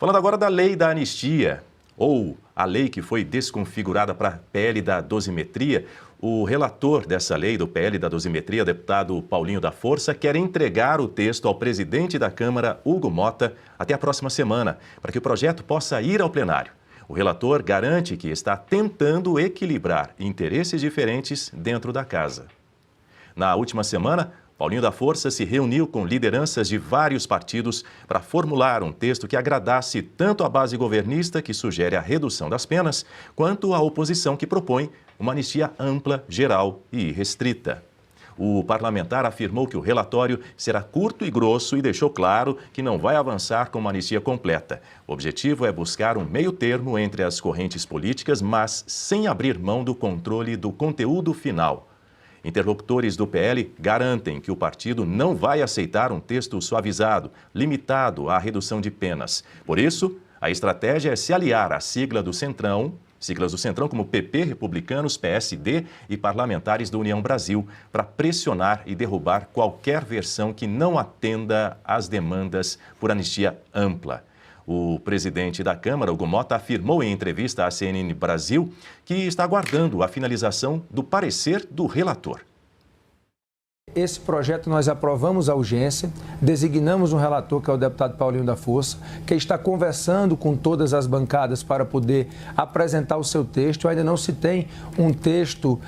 Falando agora da lei da anistia, ou a lei que foi desconfigurada para a PL da dosimetria, o relator dessa lei, do PL da dosimetria, deputado Paulinho da Força, quer entregar o texto ao presidente da Câmara, Hugo Motta, até a próxima semana, para que o projeto possa ir ao plenário. O relator garante que está tentando equilibrar interesses diferentes dentro da casa. Na última semana, Paulinho da Força se reuniu com lideranças de vários partidos para formular um texto que agradasse tanto a base governista, que sugere a redução das penas, quanto a oposição, que propõe uma anistia ampla, geral e restrita. O parlamentar afirmou que o relatório será curto e grosso e deixou claro que não vai avançar com uma anistia completa. O objetivo é buscar um meio termo entre as correntes políticas, mas sem abrir mão do controle do conteúdo final. Interlocutores do PL garantem que o partido não vai aceitar um texto suavizado, limitado à redução de penas. Por isso, a estratégia é se aliar à siglas do Centrão como PP, Republicanos, PSD e parlamentares do União Brasil, para pressionar e derrubar qualquer versão que não atenda às demandas por anistia ampla. O presidente da Câmara, Hugo Motta, afirmou em entrevista à CNN Brasil que está aguardando a finalização do parecer do relator. Esse projeto nós aprovamos a urgência, designamos um relator, que é o deputado Paulinho da Força, que está conversando com todas as bancadas para poder apresentar o seu texto. Ainda não se tem um texto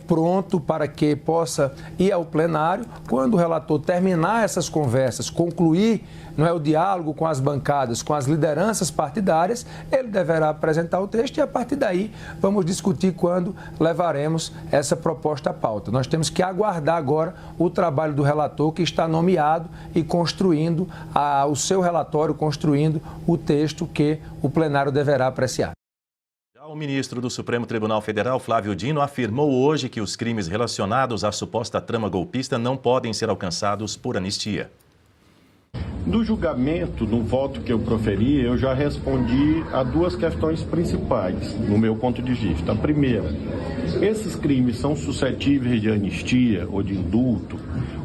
pronto para que possa ir ao plenário. Quando o relator terminar essas conversas, concluir o diálogo com as bancadas, com as lideranças partidárias, ele deverá apresentar o texto e, a partir daí, vamos discutir quando levaremos essa proposta à pauta. Nós temos que aguardar agora o trabalho do relator, que está nomeado e construindo o seu relatório, construindo o texto que o plenário deverá apreciar. Já o ministro do Supremo Tribunal Federal, Flávio Dino, afirmou hoje que os crimes relacionados à suposta trama golpista não podem ser alcançados por anistia. No julgamento, no voto que eu proferi, eu já respondi a duas questões principais, no meu ponto de vista. A primeira, esses crimes são suscetíveis de anistia ou de indulto?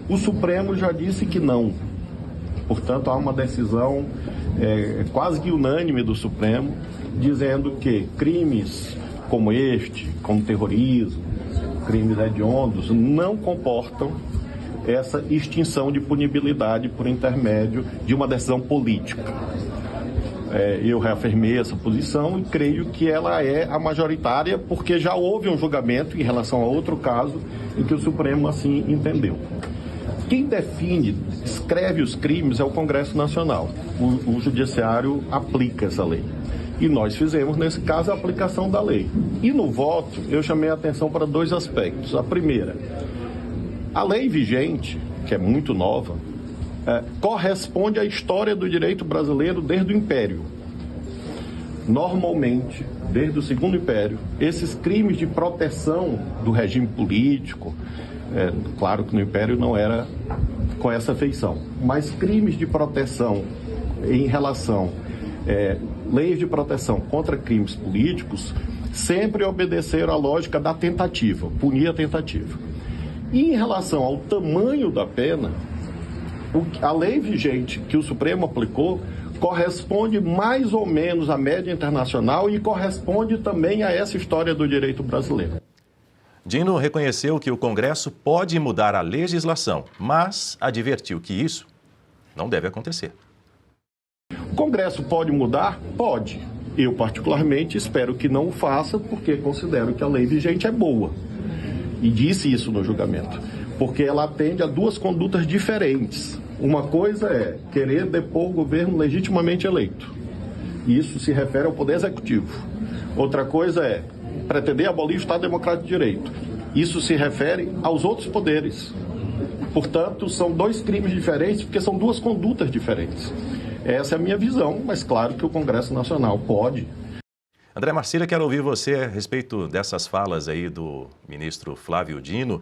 O Supremo já disse que não. Portanto, há uma decisão quase que unânime do Supremo, dizendo que crimes como este, como terrorismo, crimes hediondos, não comportam essa extinção de punibilidade por intermédio de uma decisão política. Eu reafirmei essa posição e creio que ela é a majoritária, porque já houve um julgamento em relação a outro caso em que o Supremo assim entendeu. Quem define, escreve os crimes é o Congresso Nacional. O Judiciário aplica essa lei. E nós fizemos, nesse caso, a aplicação da lei. E no voto, eu chamei a atenção para dois aspectos. A primeira, a lei vigente, que é muito nova, corresponde à história do direito brasileiro desde o Império. Normalmente, desde o Segundo Império, esses crimes de proteção do regime político, claro que no Império não era com essa feição, mas crimes de proteção em relação, leis de proteção contra crimes políticos, sempre obedeceram à lógica da tentativa, punir a tentativa. E em relação ao tamanho da pena, a lei vigente que o Supremo aplicou corresponde mais ou menos à média internacional e corresponde também a essa história do direito brasileiro. Dino reconheceu que o Congresso pode mudar a legislação, mas advertiu que isso não deve acontecer. O Congresso pode mudar? Pode. Eu, particularmente, espero que não o faça, porque considero que a lei vigente é boa. E disse isso no julgamento, porque ela atende a duas condutas diferentes. Uma coisa é querer depor o governo legitimamente eleito. E isso se refere ao Poder Executivo. Outra coisa é pretender abolir o Estado Democrático de Direito. Isso se refere aos outros poderes. Portanto, são dois crimes diferentes, porque são duas condutas diferentes. Essa é a minha visão, mas claro que o Congresso Nacional pode. André Marcília, quero ouvir você a respeito dessas falas aí do ministro Flávio Dino.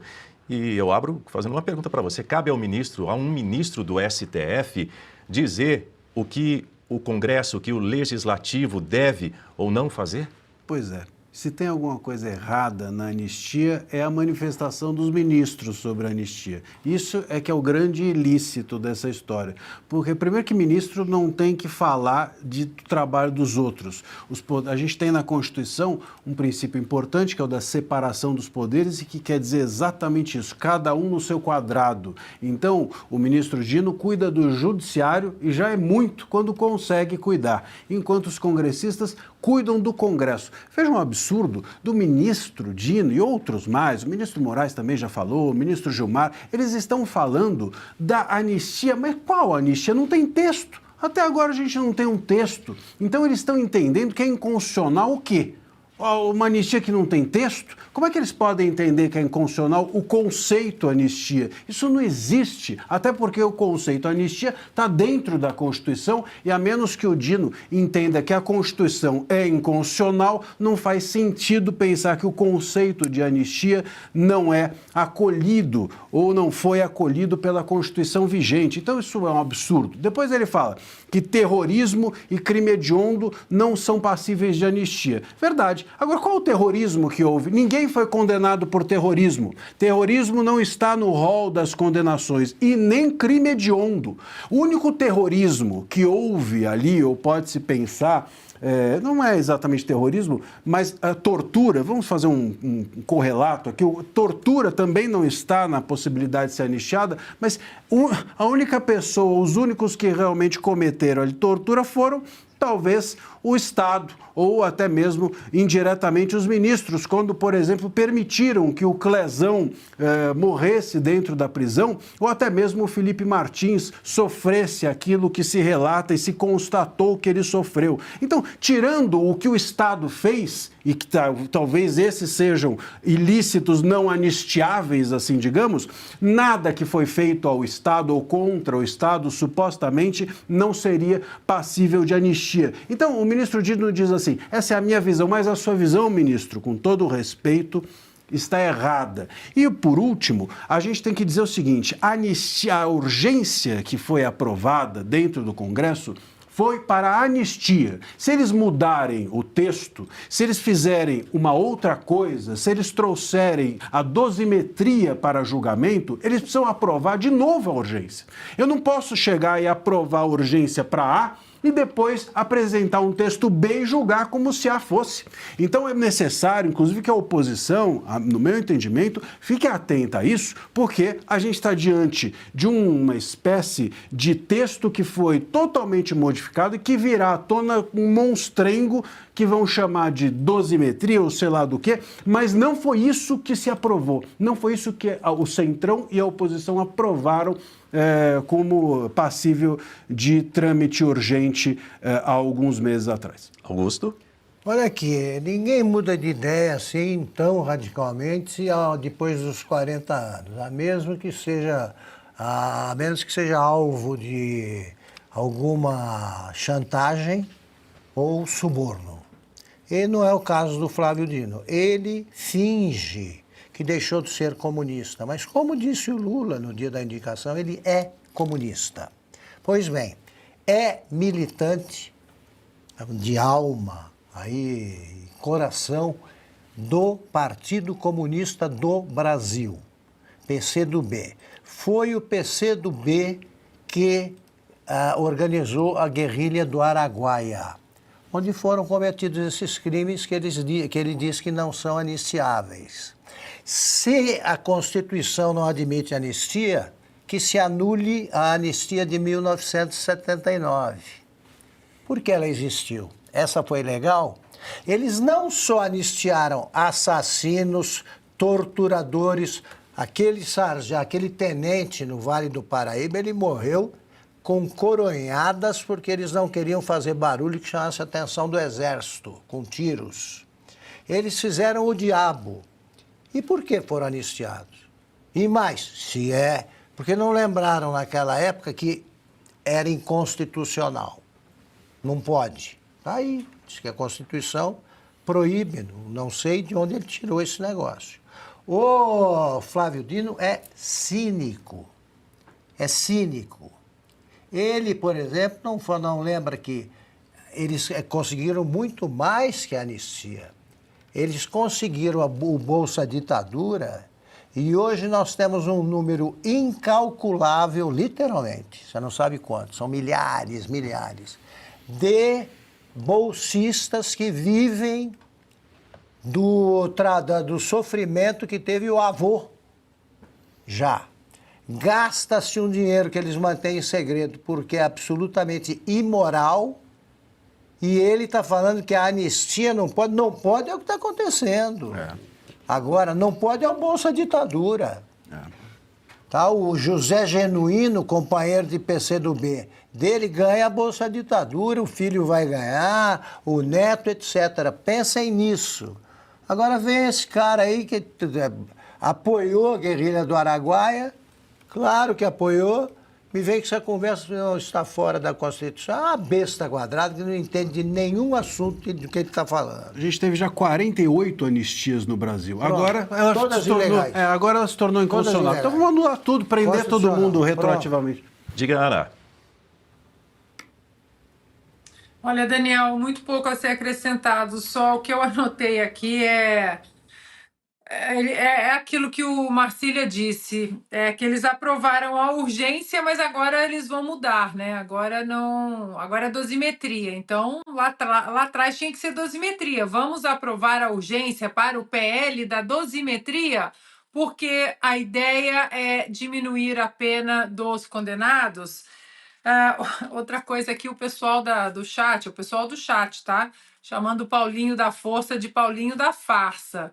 E eu abro fazendo uma pergunta para você. Cabe a um ministro do STF dizer o que o Congresso, o que o Legislativo deve ou não fazer? Pois é. Se tem alguma coisa errada na anistia, é a manifestação dos ministros sobre a anistia. Isso é que é o grande ilícito dessa história. Porque, primeiro, que ministro não tem que falar do trabalho dos outros. A gente tem na Constituição um princípio importante, que é o da separação dos poderes, e que quer dizer exatamente isso, cada um no seu quadrado. Então, o ministro Dino cuida do judiciário, e já é muito quando consegue cuidar, enquanto os congressistas cuidam do Congresso. Veja um absurdo do ministro Dino e outros mais, o ministro Moraes também já falou, o ministro Gilmar, eles estão falando da anistia, mas qual anistia? Não tem texto. Até agora a gente não tem um texto. Então eles estão entendendo que é inconstitucional o quê? Uma anistia que não tem texto? Como é que eles podem entender que é inconstitucional o conceito anistia? Isso não existe, até porque o conceito anistia está dentro da Constituição e a menos que o Dino entenda que a Constituição é inconstitucional, não faz sentido pensar que o conceito de anistia não é acolhido ou não foi acolhido pela Constituição vigente. Então isso é um absurdo. Depois ele fala que terrorismo e crime hediondo não são passíveis de anistia. Verdade. Agora, qual o terrorismo que houve? Ninguém foi condenado por terrorismo. Terrorismo não está no rol das condenações e nem crime hediondo. O único terrorismo que houve ali, ou pode-se pensar, não é exatamente terrorismo, mas a tortura, vamos fazer um correlato aqui, tortura também não está na possibilidade de ser anistiada, mas a única pessoa, os únicos que realmente cometeram a tortura foram talvez o Estado ou até mesmo indiretamente os ministros, quando, por exemplo, permitiram que o Clezão morresse dentro da prisão, ou até mesmo o Felipe Martins sofresse aquilo que se relata e se constatou que ele sofreu. Então, tirando o que o Estado fez, e que talvez esses sejam ilícitos não anistiáveis, assim digamos, nada que foi feito ao Estado ou contra o Estado, supostamente, não seria passível de anistia. Então, o ministro Dino diz assim, essa é a minha visão, mas a sua visão, ministro, com todo o respeito, está errada. E, por último, a gente tem que dizer o seguinte, a urgência que foi aprovada dentro do Congresso foi para a anistia. Se eles mudarem o texto, se eles fizerem uma outra coisa, se eles trouxerem a dosimetria para julgamento, eles precisam aprovar de novo a urgência. Eu não posso chegar e aprovar a urgência para A e depois apresentar um texto B e julgar como se A fosse. Então é necessário, inclusive, que a oposição, no meu entendimento, fique atenta a isso, porque a gente está diante de uma espécie de texto que foi totalmente modificado e que virá à tona um monstrengo que vão chamar de dosimetria ou sei lá do que, mas não foi isso que se aprovou, não foi isso que o Centrão e a oposição aprovaram como passível de trâmite urgente há alguns meses atrás. Augusto? Olha aqui, ninguém muda de ideia assim tão radicalmente depois dos 40 anos, a menos que seja alvo de alguma chantagem ou suborno. E não é o caso do Flávio Dino. Ele finge que deixou de ser comunista. Mas, como disse o Lula no dia da indicação, ele é comunista. Pois bem, é militante de alma, aí, coração, do Partido Comunista do Brasil, PCdoB. Foi o PCdoB que organizou a guerrilha do Araguaia, onde foram cometidos esses crimes que ele diz que não são anistiáveis. Se a Constituição não admite anistia, que se anule a anistia de 1979. Por que ela existiu? Essa foi legal? Eles não só anistiaram assassinos, torturadores, aquele tenente no Vale do Paraíba, ele morreu com coronhadas porque eles não queriam fazer barulho que chamasse a atenção do exército, com tiros. Eles fizeram o diabo. E por que foram anistiados? E mais, porque não lembraram naquela época que era inconstitucional. Não pode. Aí, diz que a Constituição proíbe, não sei de onde ele tirou esse negócio. O Flávio Dino é cínico. É cínico. Ele, por exemplo, não lembra que eles conseguiram muito mais que a anistia. Eles conseguiram o Bolsa Ditadura e hoje nós temos um número incalculável, literalmente, você não sabe quanto, são milhares, de bolsistas que vivem do sofrimento que teve o avô. Já. Gasta-se um dinheiro que eles mantêm em segredo porque é absolutamente imoral. E ele está falando que a anistia não pode. Não pode é o que está acontecendo. Agora, não pode é o Bolsa Ditadura. Tá? O José Genuíno, companheiro de PCdoB, dele ganha a Bolsa Ditadura, o filho vai ganhar, o neto, etc. Pensem nisso. Agora vem esse cara aí que apoiou a guerrilha do Araguaia, claro que apoiou. Me vem que essa conversa não está fora da Constituição. É uma besta quadrada que não entende de nenhum assunto do que ele está falando. A gente teve já 48 anistias no Brasil. Pronto, Agora todas ilegais. agora ela se tornou inconstitucional. Então vamos anular tudo, prender todo mundo retroativamente. Diga, Ana. Olha, Daniel, muito pouco a ser acrescentado. Só o que eu anotei aqui é aquilo que o Marcília disse, que eles aprovaram a urgência, mas agora eles vão mudar, né? Agora não, agora é dosimetria. Então, lá atrás tinha que ser dosimetria. Vamos aprovar a urgência para o PL da dosimetria, porque a ideia é diminuir a pena dos condenados. Outra coisa aqui, o pessoal do chat, tá? Chamando o Paulinho da Força de Paulinho da Farsa.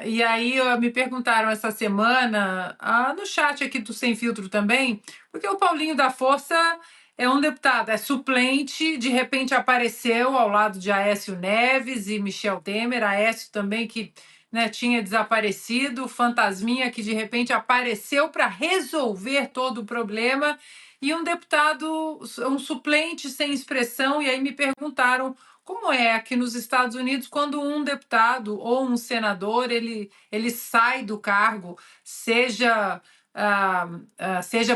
E aí me perguntaram essa semana, no chat aqui do Sem Filtro também, porque o Paulinho da Força é um deputado, é suplente, de repente apareceu ao lado de Aécio Neves e Michel Temer, Aécio também que, né, tinha desaparecido, fantasminha que de repente apareceu para resolver todo o problema, e um deputado, um suplente sem expressão, e aí me perguntaram como é aqui nos Estados Unidos quando um deputado ou um senador ele sai do cargo, seja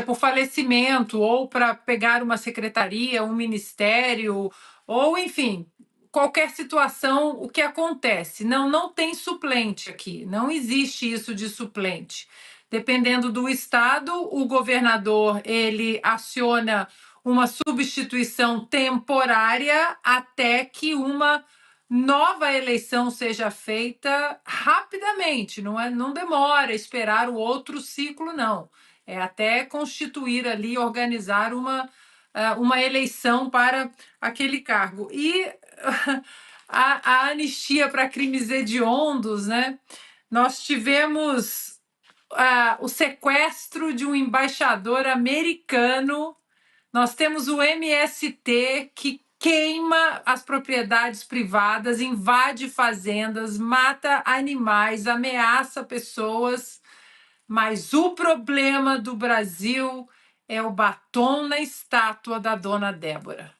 por falecimento ou para pegar uma secretaria, um ministério, ou enfim, qualquer situação, o que acontece? Não tem suplente aqui, não existe isso de suplente. Dependendo do estado, o governador ele aciona uma substituição temporária até que uma nova eleição seja feita rapidamente, não demora esperar o outro ciclo, não. É até constituir ali, organizar uma eleição para aquele cargo. E a anistia para crimes hediondos, né? Nós tivemos o sequestro de um embaixador americano. Nós temos o MST que queima as propriedades privadas, invade fazendas, mata animais, ameaça pessoas. Mas o problema do Brasil é o batom na estátua da Dona Débora.